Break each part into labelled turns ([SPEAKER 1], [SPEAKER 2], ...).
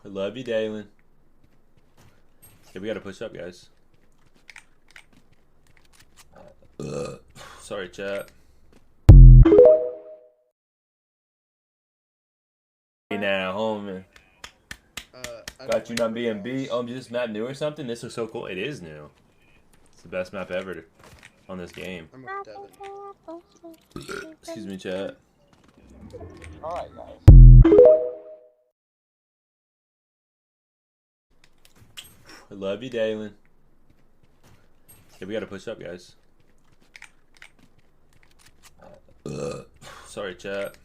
[SPEAKER 1] I love you, Dalen. Okay, we gotta push up, guys. Sorry, chat. Hey now, homie. Got you not being beat. Oh, is this map new or something? This looks so cool. It is new. It's the best map ever on this game. Excuse me, chat.
[SPEAKER 2] Alright, guys.
[SPEAKER 1] I love you, Dalen. Okay, we gotta push up, guys. Sorry, chat.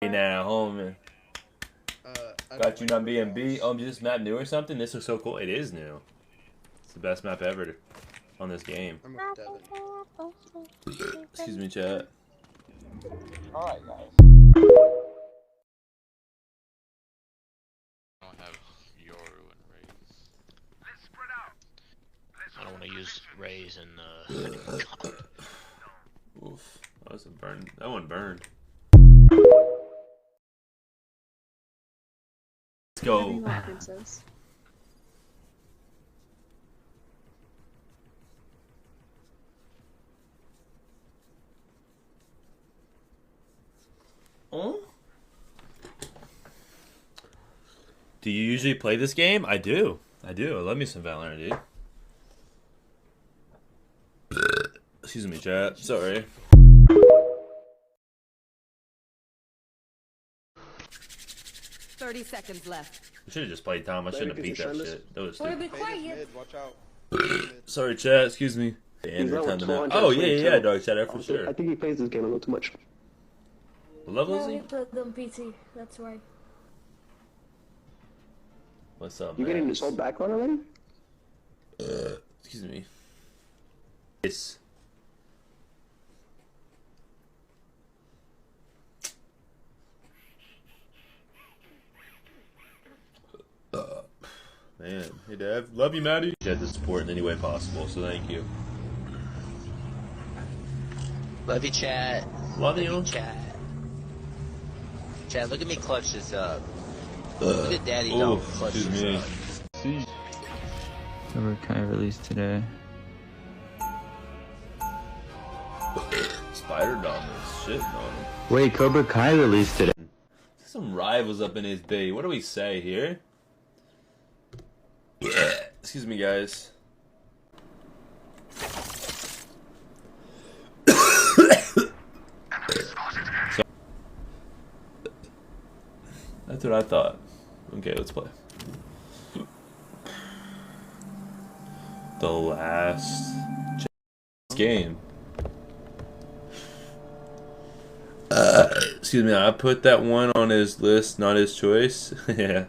[SPEAKER 1] Hey now, homie. Got you not being beat. Oh, is this map new or something? This looks so cool. It is new. It's the best map ever on this game. Excuse me, chat.
[SPEAKER 2] Alright, guys.
[SPEAKER 3] I don't have Yoru and Raze. I don't want to use Raze and
[SPEAKER 1] Oof, that was a burn. That one burned. Let's go. Oh? Do you usually play this game? I do. I love me some Valorant, dude. Excuse me, chat. Sorry.
[SPEAKER 4] 30 seconds left.
[SPEAKER 1] We should have just played Tom. I shouldn't have beat that shit. That was stupid.
[SPEAKER 2] Watch out.
[SPEAKER 1] Sorry, chat. Excuse me. Oh, yeah, dog chat for sure.
[SPEAKER 5] I think he plays this game a little too much.
[SPEAKER 1] What level is
[SPEAKER 6] Yeah,
[SPEAKER 1] he?
[SPEAKER 6] we put them PT, that's why.
[SPEAKER 1] What's up,
[SPEAKER 5] You
[SPEAKER 1] man?
[SPEAKER 5] getting this whole background already?
[SPEAKER 1] Excuse me. Yes. Man, hey Dev, love you, Maddie. You had the support in any way possible, so thank you.
[SPEAKER 3] Love you, chat.
[SPEAKER 1] Love you,
[SPEAKER 3] chat. Chat, look at me clutch this up. Look at Daddy don't clutch this up.
[SPEAKER 7] Cobra Kai released today.
[SPEAKER 1] Spider Dom is shitting on him.
[SPEAKER 7] Wait, Cobra Kai released today.
[SPEAKER 1] Some rivals up in his bay. What do we say here? Excuse me, guys. That's what I thought. Okay, let's play. The last game. Excuse me, I put that one on his list, not his choice. Yeah.